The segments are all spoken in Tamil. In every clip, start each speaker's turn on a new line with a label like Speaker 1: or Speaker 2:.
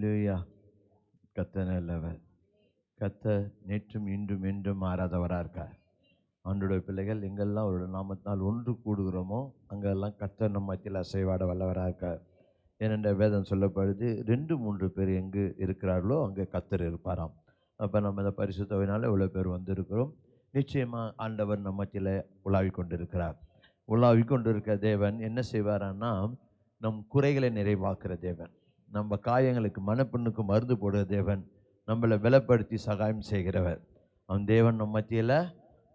Speaker 1: அல்லேலூயா. கர்த்தர் நல்லவர். கர்த்தர் நேற்றும் இன்றும் என்றும் மாறாதவராக இருக்கார். ஆண்டவருடைய பிள்ளைகள் எங்கெல்லாம் அவருடைய நாமத்தினால் ஒன்று கூடுகிறோமோ அங்கெல்லாம் கர்த்தர் நம்ம மத்தியில் அசைவாட வல்லவராக இருக்கார். ஏனென்ற வேதம் சொல்லப்படுது, 2-3 பேர் எங்கு இருக்கிறார்களோ அங்கே கர்த்தர் இருப்பாராம். அப்போ நம்ம இந்த பரிசுத்தவினால இவ்வளோ பேர் வந்திருக்கிறோம். நிச்சயமாக ஆண்டவர் நம்ம மத்தியில் உலாவி கொண்டிருக்கிறார். உலாவி கொண்டிருக்கிற தேவன் என்ன செய்வாரான்னா, நம் குறைகளை நிறைவாக்குற தேவன், நம்ம காயங்களுக்கு மனப்புண்ணுக்கு மருந்து போடுற தேவன், நம்மளை பலப்படுத்தி சகாயம் செய்கிறவர். அவன் தேவன் நம்ம மத்தியில்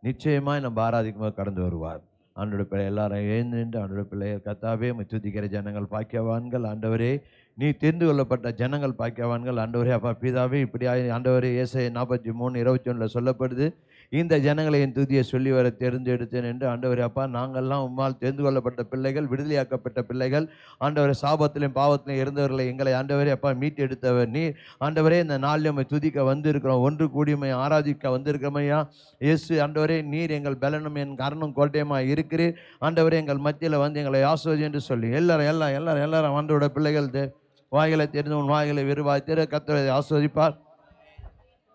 Speaker 1: நிச்சயமாக நம்ம ஆராதிக்கும்போது கடந்து வருவார். ஆண்டோட பிள்ளை எல்லாரும் எழுந்து ஆண்டோட பிள்ளைகள், கர்த்தாவே உம்மை துதிக்கிற ஜனங்கள் பாக்கியவான்கள். ஆண்டவரே, நீ தெரிந்து கொள்ளப்பட்ட ஜனங்கள் பாக்கியவான்கள். ஆண்டவரே, அப்பா பிதாவே, இப்படியாக ஆண்டவரே ஏசாயா 43:21 சொல்லப்படுது, இந்த ஜனங்களை என் துதியை சொல்லி வர தெரிந்தெடுத்தேன் என்று. ஆண்டவரே அப்பா, நாங்கள்லாம் உம்மால் தெரிந்து கொள்ளப்பட்ட பிள்ளைகள், விடுதலையாக்கப்பட்ட பிள்ளைகள். ஆண்டவரே, சாபத்திலையும் பாவத்திலையும் இருந்தவர்களை எங்களை ஆண்டவரே அப்பா மீட்டு எடுத்தவர் நீர். ஆண்டவரே, இந்த நாளில் உம்மை துதிக்க வந்திருக்கிறோம், ஒன்று கூடியமை ஆராதிக்க வந்திருக்கிறோமையா இயேசு. ஆண்டவரே, நீர் எங்கள் பலனும் என் கரணும் கோட்டையமாக இருக்கிறீர். ஆண்டவரே, எங்கள் மத்தியில் வந்து எங்களை ஆசீர்வதி என்று சொல்லி எல்லாரும் ஆண்டவரோட பிள்ளைகள் வாய்களை தெரிந்து உன் வாய்களை விரிவாய் திற. கர்த்தரை ஆசீர்வதிப்பார்.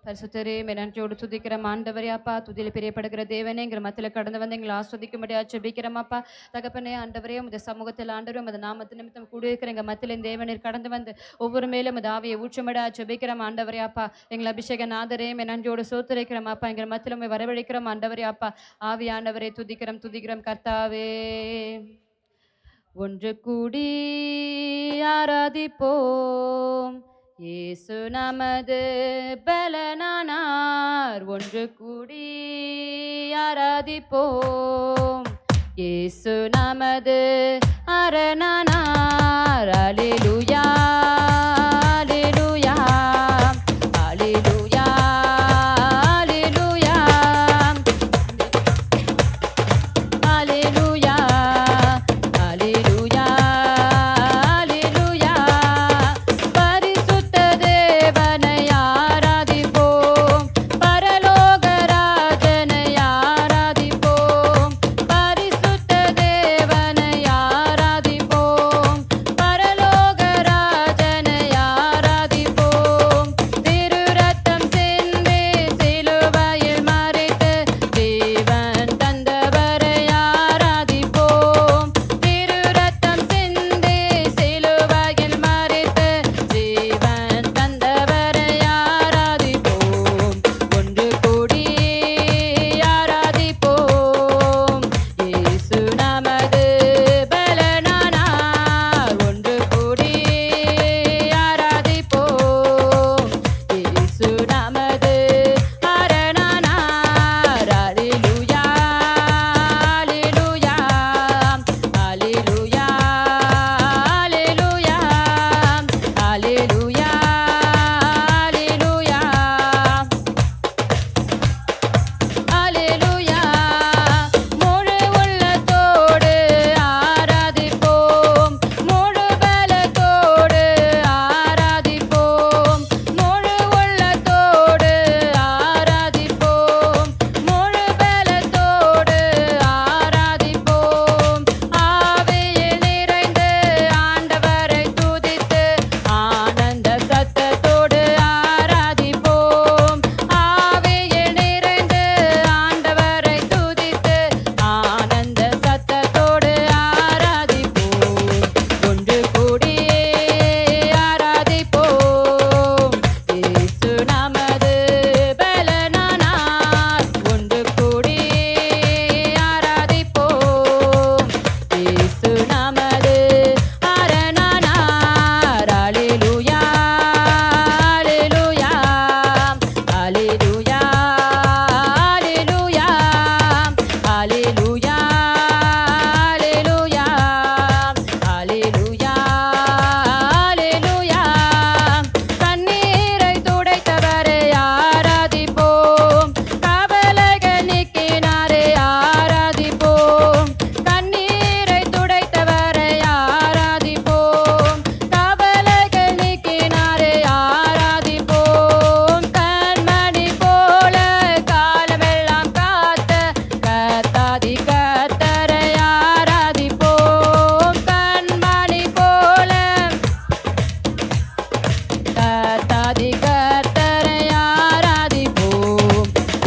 Speaker 2: பரிசுத்தரே, நன்றியோடு துதிக்கிறோம் ஆண்டவரே அப்பா. துதியில் பிரியப்படுகிற தேவனே, எங்கள் மத்தியில் கடந்து வந்து எங்களை ஆஸ்வதிக்கும்படியா ஜெபிக்கிறோம் அப்பா. தகப்பனே ஆண்டவரே, உமது சமூகத்தில் ஆண்டவரே உமது நாமத்து நிமித்தம் கூடியிருக்கிற எங்கள் மத்தியில் தேவனீர் கடந்து வந்து ஒவ்வொரு மேலும் உமது ஆவியை ஊற்றும்படியா ஜெபிக்கிறோம் ஆண்டவரே அப்பா. எங்கள் அபிஷேக நாதரே, நன்றியோடு சோத்துரைக்கிறோம் அப்பா. எங்கள் மத்தியில் உம்மை வரவழைக்கிறோம் ஆண்டவரே அப்பா. ஆவி ஆண்டவரே, துதிக்கிறோம் கர்த்தாவே. ஒன்று கூடி ஆராதிப்போம், இயேசு நமது பலனானார். ஒன்று கூடி ஆராதிப்போம், இயேசு நமது அரணானார். அல்லேலூயா, அல்லேலூயா, அல்லேலூயா, அல்லேலூயா, அல்லேலூயா, அல்லேலூயா, அல்லேலூயா. பரிசுத்த தேவனை ஆராதிப்போம், பரலோக ராஜனை ஆராதிப்போம். பரிசுத்த தேவனை ஆராதிப்போம், பரலோக ராஜனை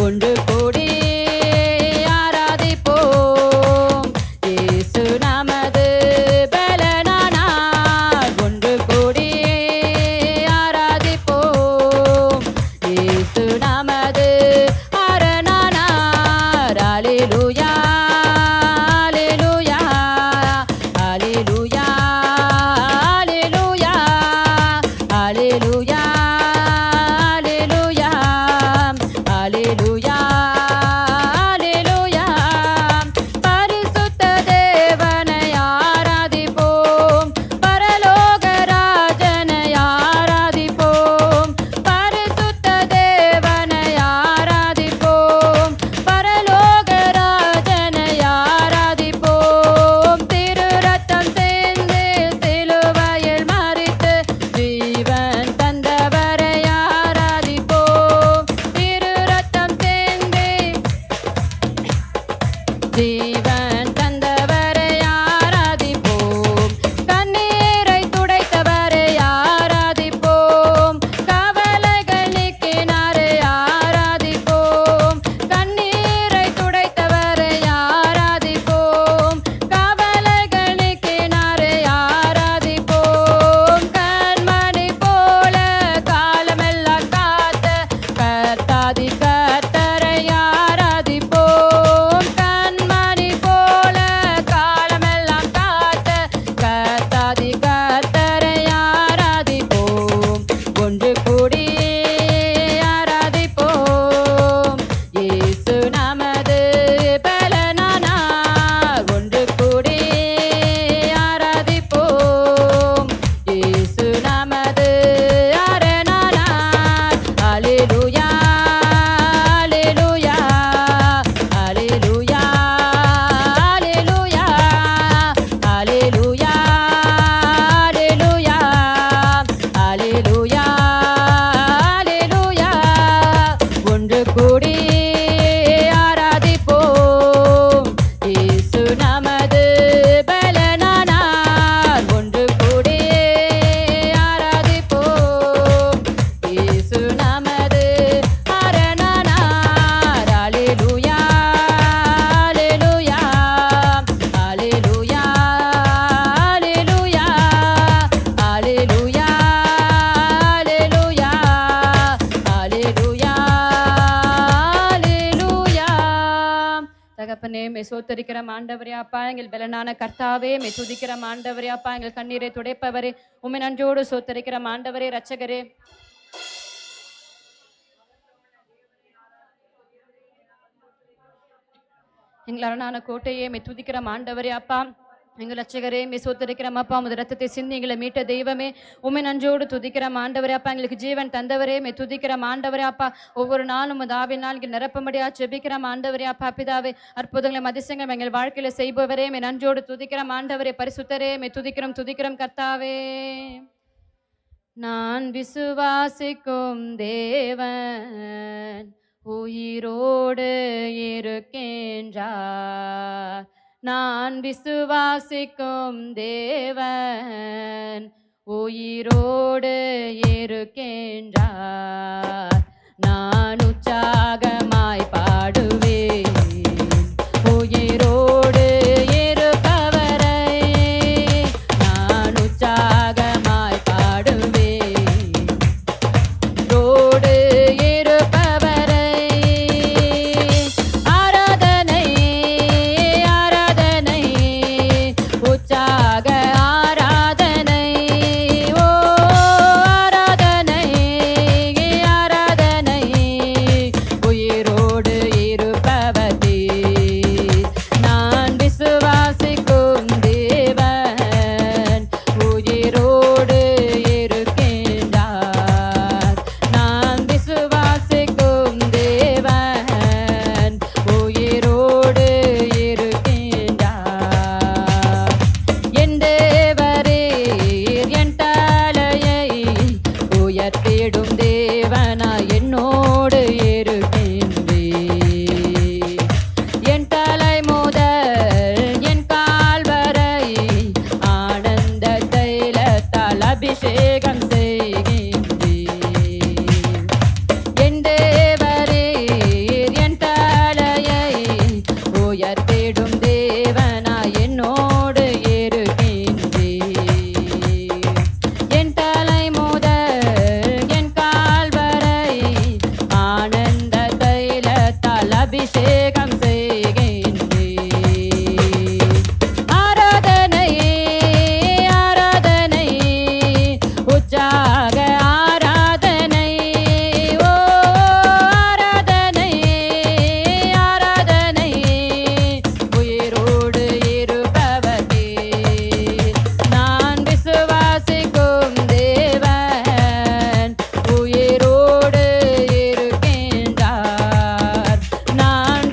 Speaker 2: ஒன்று கூடி ஆராதிப்போம். இயேசு நமது பலனானார். ஒன்று கூடி ஆராதிப்போம். இயேசு நமது அரணானார். அல்லேலூயா, அல்லேலூயா, அல்லேலூயா, அல்லேலூயா, அல்லேலூயா, அல்லேலூயா, அல்லேலூயா, அல்லேலூயா. பரிசுத்த தேவனை ஆராதிப்போம். பரலோக ராஜனை ஆராதிப்போம். பரிசுத்த தேவனை ஆராதிப்போம். பரலோக ராஜனை ஆராதிப்போம். திரு ரத்தம் சேர்ந்து சிலுவையில் மரித்து ஜீவன் தந்தவரை ஆராதிப்போம். திரு ரத்தம் சேர்ந்து ஜீவன் தந்தவரை ஆராதிப்போம். கண்ணீரை துடைத்தவரை ஆராதிப்போம். கவலைகள் நீக்கினாரை ஆராதிப்போம். கண்ணீரை துடைத்தவரை ஆராதிப்போம். கவலைகள் நீக்கினாரை ஆராதிப்போம். கண்மணி போல காலமெல்லாம் காத்த கர்த்தாதி கர்த்தரை ஆராதிப்போம். கண்மணி போல காலமெல்லாம் காத்த கர்த்தாதி கர்த்தரை ஆராதிப்போம். ஒன்று கூடி ஆராதிப்போம். இயேசு நமது பலனானார். ஒன்று கூடி ஆராதிப்போம். இயேசு நமது அரணானார். அல்லேலூயா, அல்லேலூயா, அல்லேலூயா, அல்லேலூயா, அல்லேலூயா, அல்லேலூயா, அல்லேலூயா, அல்லேலூயா. ஒன்று கூடி ஆராதிப்போம். இயேசு நமது பலனானார். ஒன்று கூடி ஆராதிப்போம். இயேசு நமது அரணானார். அல்லேலூயா, அல்லேலூயா, அல்லேலூயா, அல்லேலூயா, அல்லேலூயா, அல்லேலூயா, அல்லேலூயா. தகப்பனே மே சோத்தரிக்கிறோம் ஆண்டவரே அப்பா. எங்கள் பலனான கர்த்தாவே மே துதிக்கிறோம் ஆண்டவரே அப்பா. எங்கள் கண்ணீரை துடைப்பவரே உம்மை நன்றோடு சோத்தரிக்கிறோம் ஆண்டவரே இரட்சகரே. எங்கள் அரணான கோட்டையே மே துதிக்கிறோம் ஆண்டவரே அப்பா. எங்கள் ரட்சகரே மே சோத்தரிக்கிறோம் அப்பா. உமது ரத்தத்தை சிந்தி எங்களை மீட்ட தெய்வமே உம்மை நன்றோடு துதிக்கிறோம் ஆண்டவரே அப்பா. எங்களுக்கு ஜீவன் தந்தவரே மே துதிக்கிறோம் ஆண்டவரே அப்பா. ஒவ்வொரு நாளும் உமது ஆவியினால் இங்கே நிரப்பமடியா ஜெபிக்கிறோம் ஆண்டவரே அப்பா. பிதாவே அற்புதங்களும் அதிசயங்களும் எங்கள் வாழ்க்கையில செய்பவரே மே நன்றோடு துதிக்கிறோம் ஆண்டவரே. பரிசுத்தரே மே துதிக்கிறோம் துதிக்கிறோம் கர்த்தாவே. நான் விசுவாசிக்கும் தேவன் உயிரோடு இருக்கின்றார். நான் விசுவாசிக்கும் தேவன் உயிரோடு இருக்கின்றார். நான் உற்சாகமாய் பாடுவேன் உயிரோடு இருப்பவரை. நான் உற்சாகமாய் பாடுவேன் உயிரோடு இருப்பவரை. ஆராதனை ஆராதனை உற்சாக ஆராதனை. ஓ ஆராதனை ஆராதனை உயிரோடு அபிஷேகம் செய்கின்றேன். ஆராதனை ஆராதனை உற்சாக ஆராதனை. ஓ ஆராதனை ஆராதனை உயிரோடு இருப்பவர்க்கே. நான் விசுவாசிக்கும் தேவன் உயிரோடு இருக்கின்றார். நான்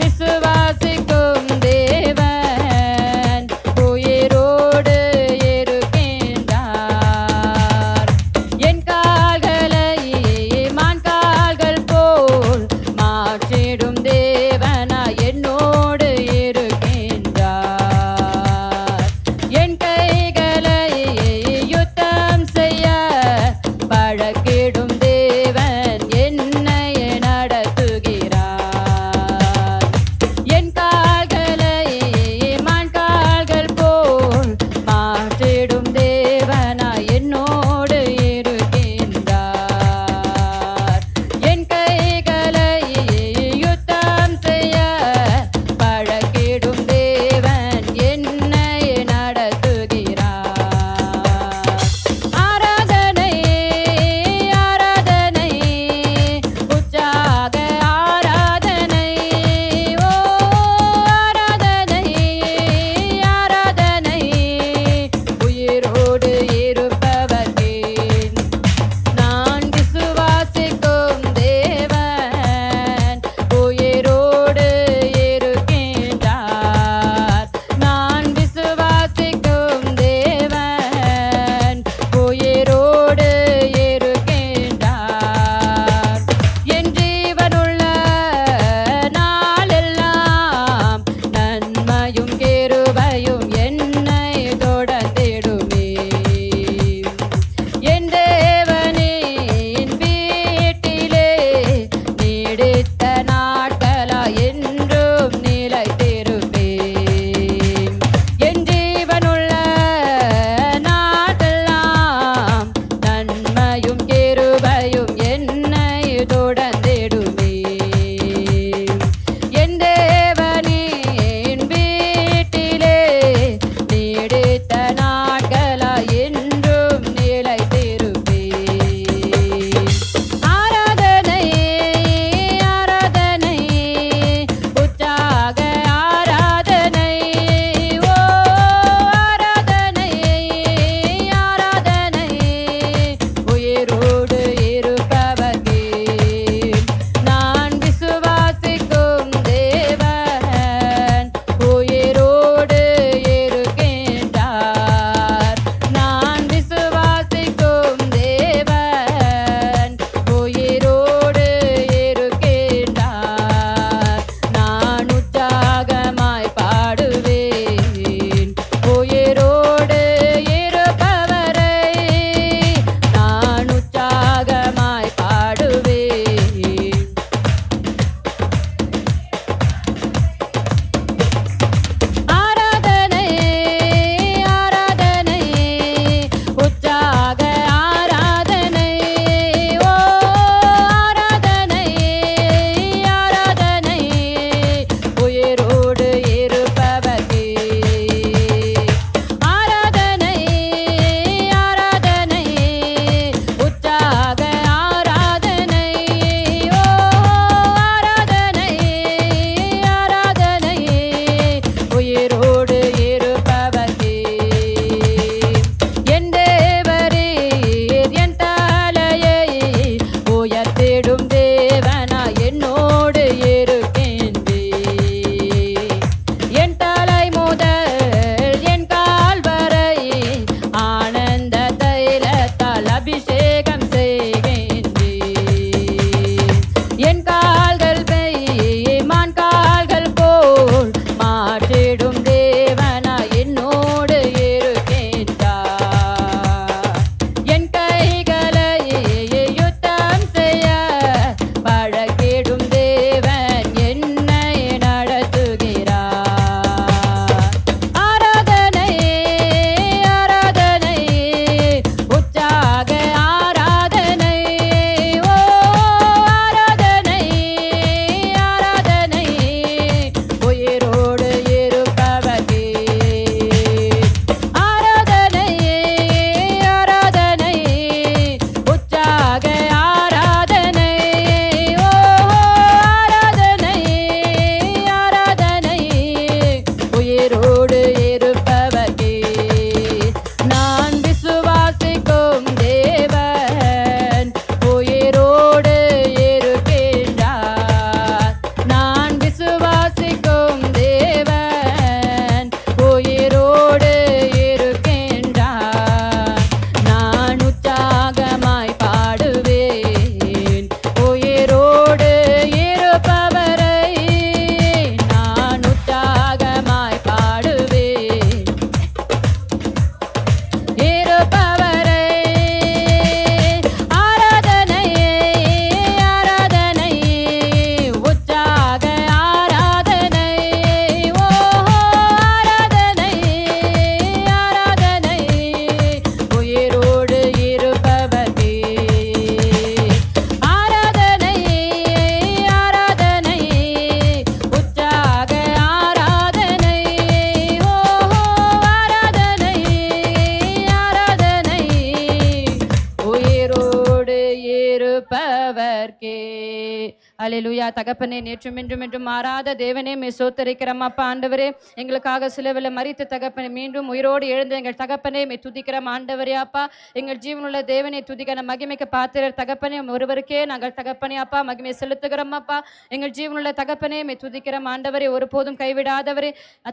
Speaker 2: அல்லேலூயா. தகப்பனே, நேற்றும் இன்றும் என்றும் மாறாத தேவனே, மே சோத்தரிக்கிறோம் அப்பா. ஆண்டவரே, எங்களுக்காக சிலுவையில் மரித்த தகப்பனே, மீண்டும் உயிரோடு எழுந்த எங்கள் தகப்பனே, மே துதிக்கிறோம் ஆண்டவரே அப்பா. எங்கள் ஜீவனுள்ள தேவனை துதிக்கிற மகிமைக்கு பாத்திரர் தகப்பனே, ஒருவருக்கே நாங்கள் தகப்பனே அப்பா மகிமை செலுத்துகிறோம் அப்பா. எங்கள் ஜீவனுள்ள தகப்பனே, மே துதிக்கிறோம் ஆண்டவரே, ஒருபோதும் கைவிடாதவரே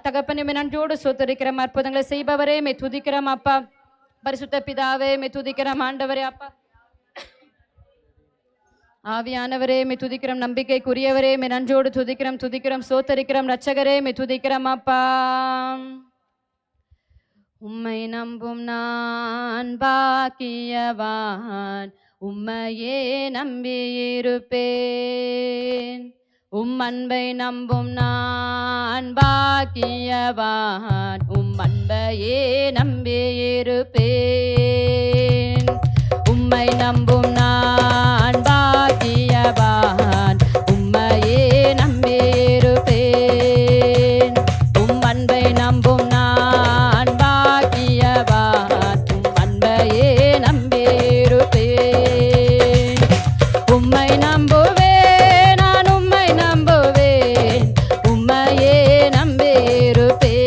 Speaker 2: தகப்பனே, மே நன்றோடு சோத்தரிக்கிறோம். அற்புதங்களை செய்பவரே, மே துதிக்கிறோம் அப்பா. பரிசுத்த பிதாவே, மே துதிக்கிறோம் ஆண்டவரே அப்பா. ஆவியானவரே, மே துதிக்கிறோம். நம்பிக்கைக்குரியவரே, மே நன்றோடு துதிக்கிறோம் சோத்தரிக்கிறோம். ரட்சகரே, மே துதிக்கிறோம் அப்பா. உம்மை நம்பும் நான் பாக்கியவான், உம்மையே நம்பியிருப்பேன். அன்பை நம்பும் நான் பாக்கியவான், அன்பையே நம்பியிருப்பேன். உம்மை நம்பும் நான் பாக்கியவான், உம்மையே நம்பியிருப்பேன். அன்பை நம்பும் நான் பாக்கியவான், அன்பையே நம்பியிருப்பேன். உம்மை நம்புவேன், நான் உம்மை நம்புவேன், உம்மையே நம்பியிருப்பேன்.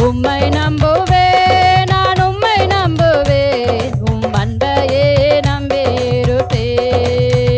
Speaker 2: உம்மை நம்புவேன், நான் உம்மை நம்புவேன், அன்பையே நம்பியிருப்பேன்.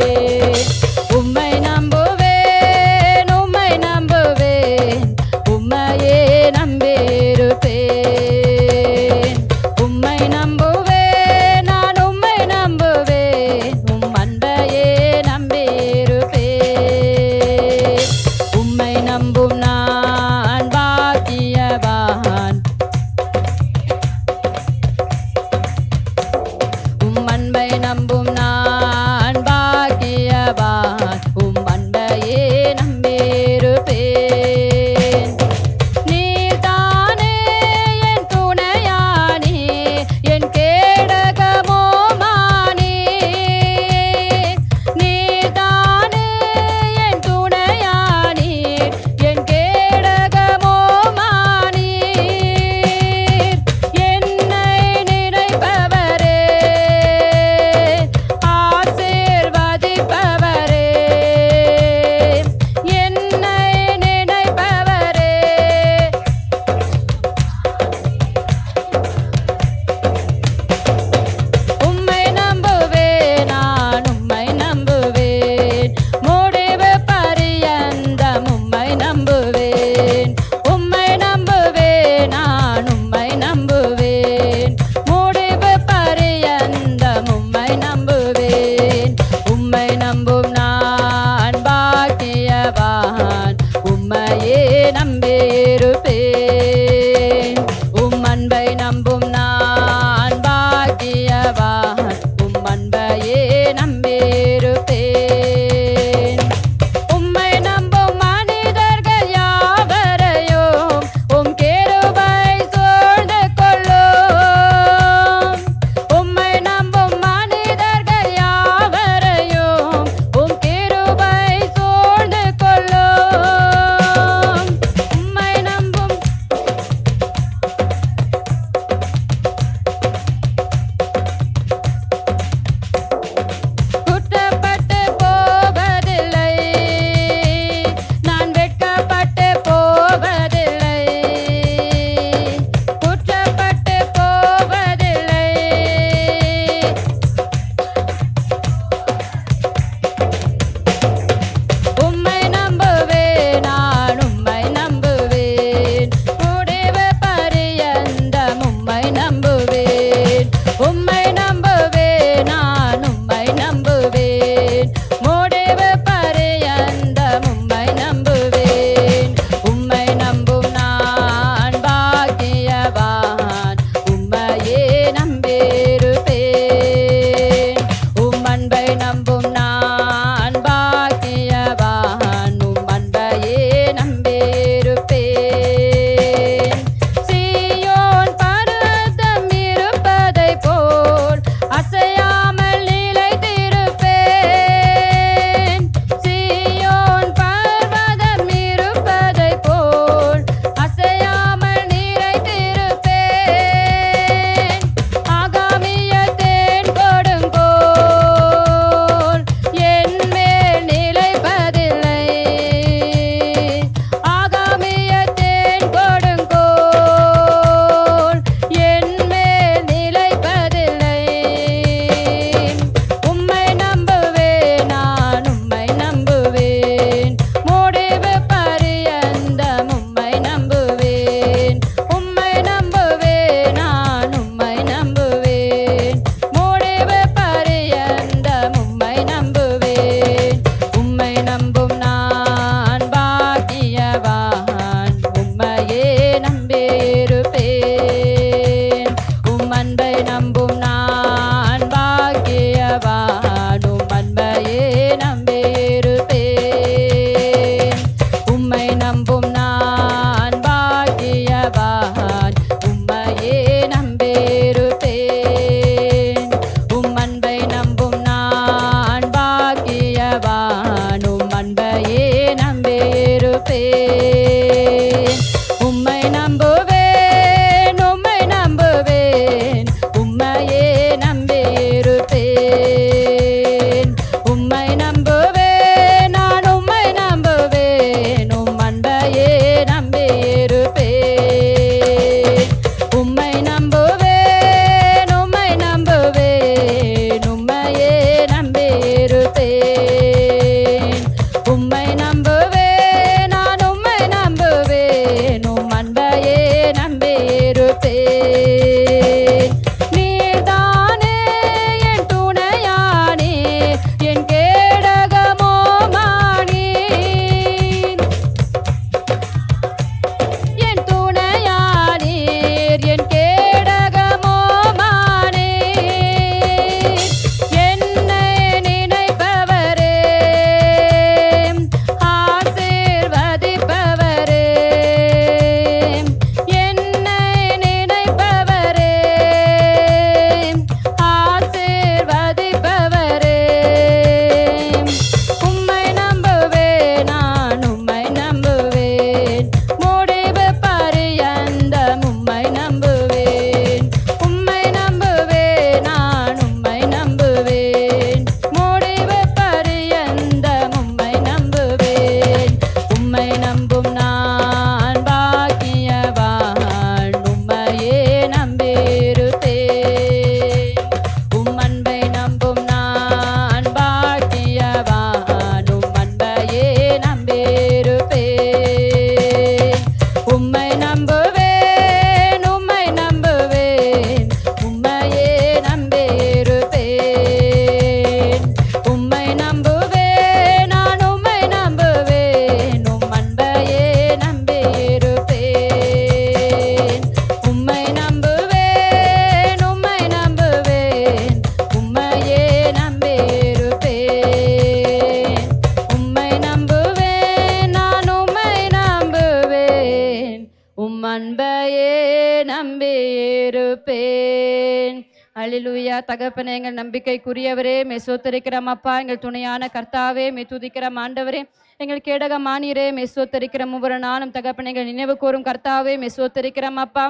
Speaker 2: அல்லேலூயா. தகப்பனே, எங்கள் நம்பிக்கைக்குரியவரே, மே ஸ்தோத்தரிக்கிறோம் அப்பா. எங்கள் துணையான கர்த்தாவே, மே துதிக்கிறோம் ஆண்டவரே. எங்கள் கேடகமானீரே, மே ஸ்தோத்தரிக்கிறோம் ஒவ்வொரு நாளும் தகப்பனே. எங்கள் நினைவு கூறும் கர்த்தாவே, மே ஸ்தோத்தரிக்கிறோம் அப்பா.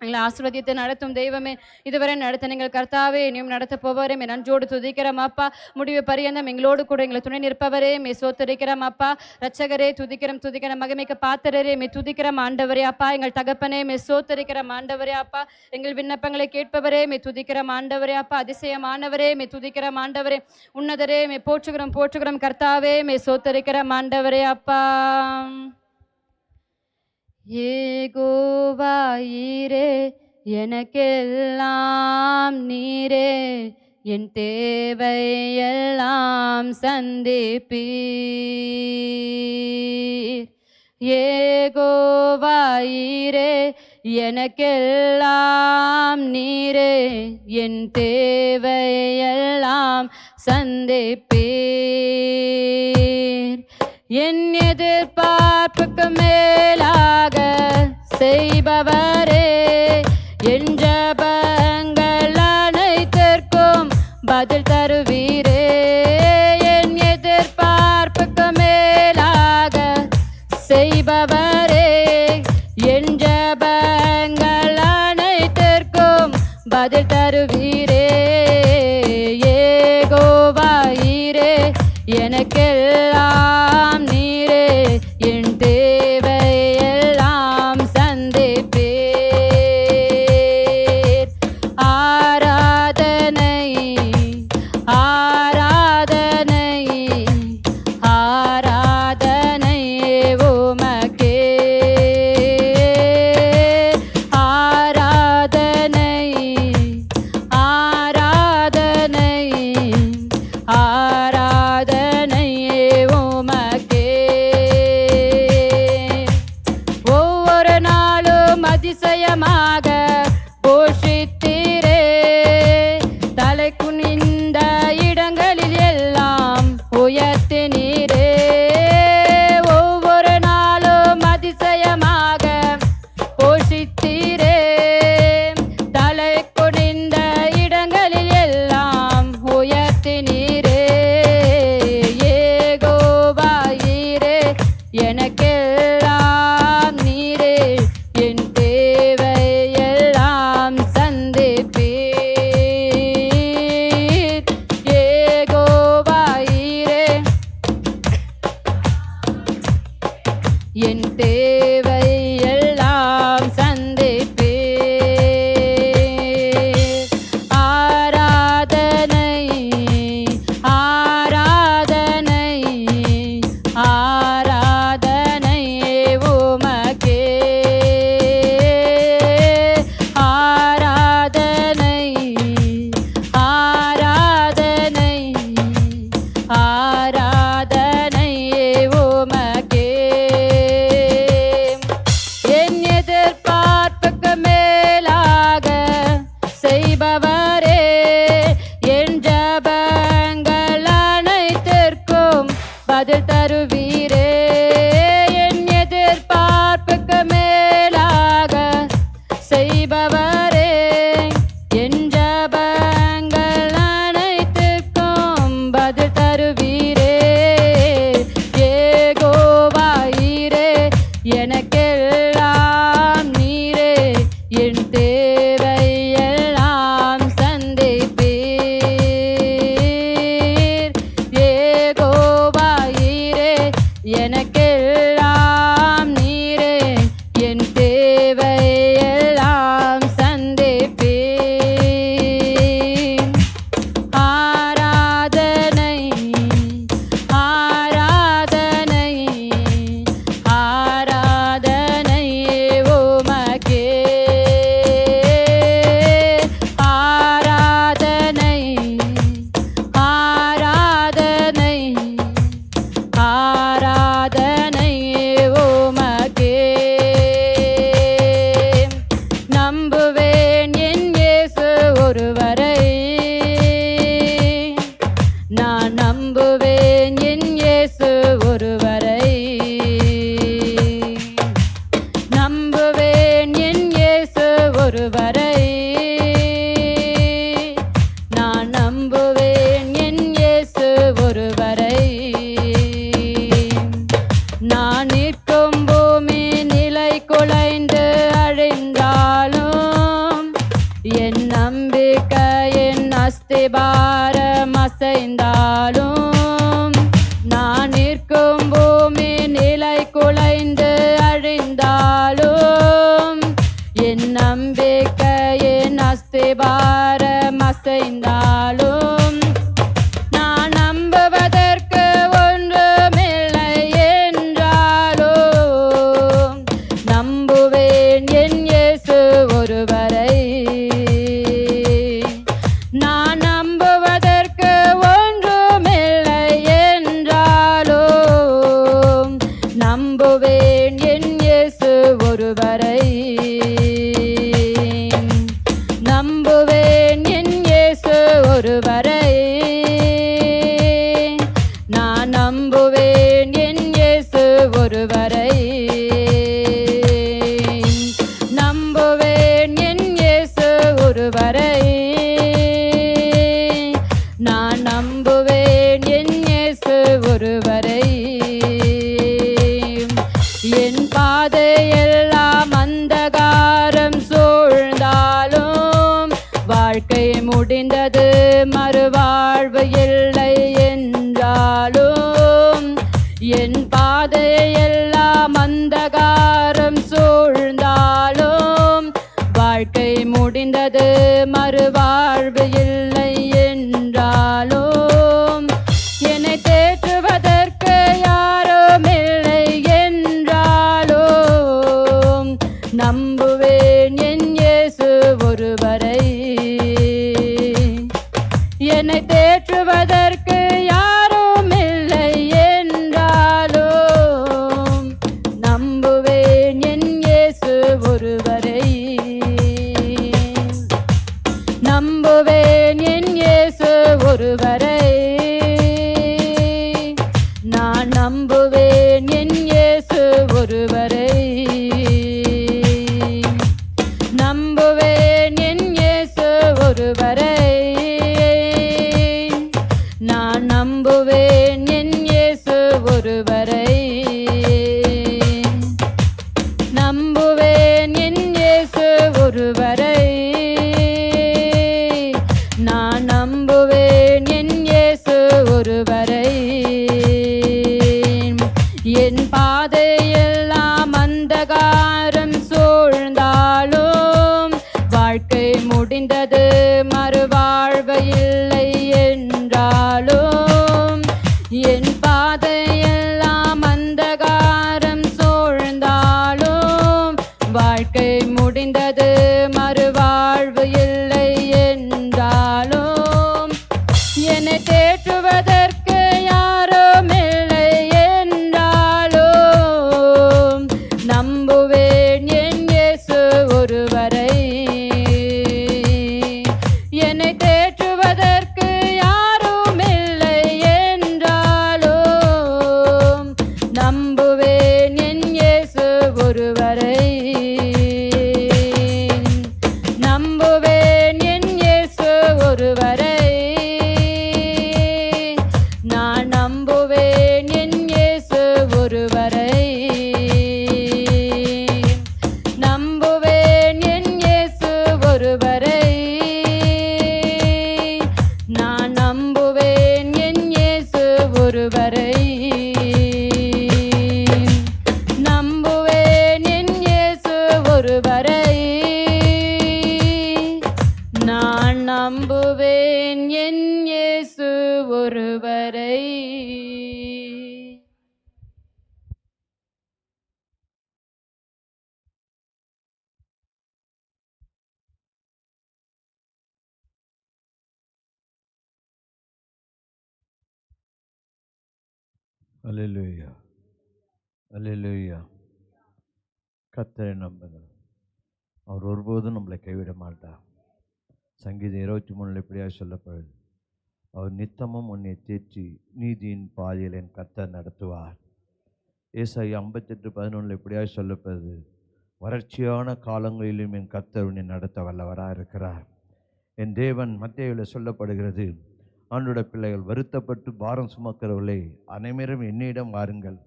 Speaker 2: எங்களை ஆசீர்வதித்து நடத்தும் தெய்வமே, இதுவரை நடத்த நீங்கள் கர்த்தாவே, இனியும் நடத்த போவரே, மே நன்றோடு துதிக்கிறோம் அப்பா. முடிவு பரியந்தம் எங்களோடு கூட எங்களை துணை நிற்பவரே, மே ஸ்தோத்தரிக்கிறோம் அப்பா. ரட்சகரே, துதிக்கிறோம் மகிமைக்கு பாத்திரரே, மே துதிக்கிறோம் ஆண்டவரே அப்பா. எங்கள் தகப்பனே, மே ஸ்தோத்தரிக்கிறோம் ஆண்டவரே அப்பா. எங்கள் விண்ணப்பங்களை கேட்பவரே, மே துதிக்கிறோம் ஆண்டவரே அப்பா. அதிசயமானவரே, மே துதிக்கிறோம் ஆண்டவரே. உன்னதரே, மே போற்றுகிறோம் கர்த்தாவே, மே ஸ்தோத்தரிக்கிறோம் ஆண்டவரே அப்பா. யெகோவாயீரே, எனக்கெல்லாம் நீரே, என் தேவையெல்லாம் சந்திப்பீர். யெகோவாயீரே, எனக்கெல்லாம் நீரே, என் தேவையெல்லாம் சந்திப்பீர். என் எதிர்பார்ப்புக்கு மேலாக செய்பவரே, என் ஜெபங்கள் அனைத்திற்கும் பதில் தருவீரே. என் எதிர்பார்ப்புக்கு மேலாக செய்பவரே, என் ஜெபங்கள் அனைத்திற்கும் பதில் தருவீரே. யெகோவாயீரே, எனக்கெல்லாம் நீரே, என் தேவையெல்லாம் சந்திப்பீர். ஆராதனை ஆராதனை ஆராதனை உமக்கே. ஆராதனை ஆராதனை ஆராதனை உமக்கே. ஒவ்வொரு நாளும் அதிசயமாக போஷித்தீரே, தலை குனிந்த இடங்களில் எல்லாம் உயர்த்தினீரே. ஒவ்வொரு நாளும் அதிசயமாக போஷித்தீரே, தலை குனிந்த இடங்களில் எல்லாம் உயர்த்தினீரே. யெகோவாயீரே, எனக்கெல்லாம் நீரே, என் தேவையெல்லாம் சந்திப்பீர். யெகோவாயீரே, என் தேவையெல்லாம் சந்திப்பீர். ஆராதனை ஆராதனை ஆராதனை உமக்கே. ஆராதனை ஆராதனை ஆராதனை உமக்கே. என் எதிர்பார்ப்புக்கு மேலாக செய்பவரே, என் ஜெபங்கள் அனைத்திற்கும் பதில் தருவீரே. என் எதிர்பார்ப்புக்கு மேலாக செய்பவரே, என் ஜெபங்கள் அனைத்திற்கும் பதில் தருவீரே. யெகோவாயீரே, எனக்கெல்லாம் நீரே, என் தேவையெல்லாம் சந்திப்பீர். யெகோவாயீரே, எனக்கெல்லாம் நீரே, என் தேவையெல்லாம் சந்திப்பீர். ஆராதனை ஆராதனை ஆராதனை உமக்கே. ஆராதனை ஆராதனை ஆராதனை நான் நிற்கும் பூமி நிலை குலைந்து அழிந்தாலும் என் நம்பிக்கையின் அஸ்திபாரம் அசைந்தாலும் நான் நிற்கும் பூமி நிலை குலைந்து அழிந்தாலும் என் நம்பிக்கையின் அஸ்திபாரம் அசைந்தாலும் நான் நம்புவதற்கு ஒன்றுமில்லை என்றாலும் நம்புவேன் என் இயேசு ஒருவரை. நான் நம்புவதற்கு ஒன்றுமில்லை என்றாலும் நம்புவேன் என் இயேசு ஒருவரை. நம்புவேன் என் இயேசு ஒருவரை. நான் நம்புவேன் என் இயேசு ஒருவரை. நம்புவேன் என் இயேசு ஒருவரை. நான் நம்புவேன் என் இயேசு ஒருவரை. என் பாதையெல்லாம் அந்தகாரம் சூழ்ந்தாலும் வாழ்க்கை முடிந்தது மறுவாழ்வு இல்லை என்றாலும் என் பாதையெல்லாம் அந்தகாரம் சூழ்ந்தாலும் வாழ்க்கை முடிந்தது மறுவாழ்வு இல்லை என்றாலும் என்னை தேற்றுவதற்கு யாரும் இல்லை என்றாலும் நம்புவேன் என் இயேசு ஒருவரை. என்னை தேற்றுவதற்கு யாரும் இல்லை என்றாலும் நம்புவேன் என் இயேசு ஒருவரை. நம்புவேன் என் இயேசு ஒருவரை. நான் நம்புவேன் என் இயேசு ஒருவரை. நம்புவேன் என் இயேசு ஒருவரை. நான் நம்புவேன் என் இயேசு ஒருவரை. நம்புவேன் என் இயேசு ஒருவரை. நான் நம்புவேன் என் இயேசு ஒருவரை. என் பாதையெல்லாம் அந்தகாரம் சூழ்ந்தாலும் வாழ்க்கை முடிந்தது மறுவாழ்வு இல்லை என்றாலும் என் பாதையெல்லாம் அந்தகாரம் சூழ்ந்தாலும் வாழ்க்கை முடிந்தது மறுவாழ்வு இல்லை என்றாலும் என்னை தேற்றுவதற்கு யாரும் இல்லை என்றாலும் நம்புவேன் என் இயேசு ஒருவரை. என்னை தேற்றுவதற்கு யாரும் இல்லை என்றாலும் நம்புவேன் என் இயேசு ஒருவரை. நம்புவேன் என் இயேசு ஒருவரை. நான் நம்புவேன் என் இயேசு ஒருவரை. நம்புவேன் என் இயேசு ஒருவரை. நான் நம்புவேன் என் இயேசு ஒருவரை. நம்புவேன் என் இயேசு ஒருவரை. நான் நம்புவேன் என் இயேசு ஒருவரை.
Speaker 1: அல்லேலூயா, அல்லேலூயா. கர்த்தரை நம்புங்க, அவர் ஒருபோதும் நம்மளை கைவிட மாட்டார். சங்கீதம் 23 இப்படியாக சொல்லப்படுது, அவர் நித்தமும் உன்னை தேற்றி நீதியின் பாதையில் என் கர்த்தர் நடத்துவார். ஏசாயா 58:11 இப்படியாக சொல்லப்படுது, வறட்சியான காலங்களிலும் என் கர்த்தர் உன்னை நடத்த வல்லவராக இருக்கிறார். என் தேவன் மத்தேயுவில் சொல்லப்படுகிறது, ஆண்டோட பிள்ளைகள் வருத்தப்பட்டு பாரம் சுமக்கிறவர்களே அனைவரும் என்னிடம் வாருங்கள்,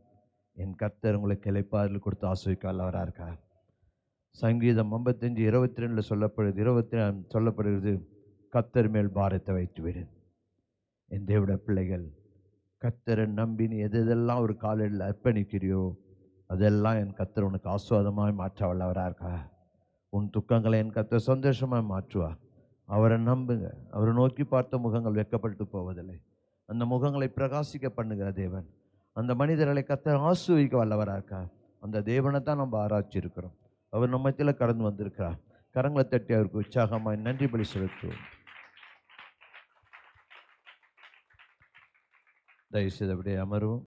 Speaker 1: என் கர்த்தர் உங்களுக்கு இளைப்பாறுதல் கொடுத்து ஆசீர்வதிக்க வல்லவராக இருக்கார். சங்கீதம் 55:22 சொல்லப்படுகிறது, கர்த்தர் மேல் பாரத்தை வைத்துவிடு. என் தேவனுடைய பிள்ளைகள், கர்த்தரை நம்பி நீ எதெல்லாம் ஒரு காலையில் அர்ப்பணிக்கிறியோ அதெல்லாம் என் கர்த்தர் உனக்கு ஆசுவாதமாய் மாற்ற வல்லவராக இருக்கா. உன் துக்கங்களை என் கர்த்தர் சந்தோஷமாய் மாற்றுவார். அவரை நம்புங்க. அவரை நோக்கி பார்த்த முகங்கள் வெட்கப்பட்டு போவதில்லை. அந்த முகங்களை பிரகாசிக்க பண்ணுகிற தேவன். அந்த மனிதர்களை கர்த்தர் ஆசீர்வதிக்க வல்லவராக இருக்கா. அந்த தேவனை தான் நம்ம ஆராய்ச்சி இருக்கிறோம். அவர் நம்ம மத்தியில் கடந்து வந்திருக்கிறார். கரங்களை தட்டி அவருக்கு உற்சாகமாய் நன்றி பலி செலுத்துவோம். தயவுசெய்து அப்படியே அமருவோம்.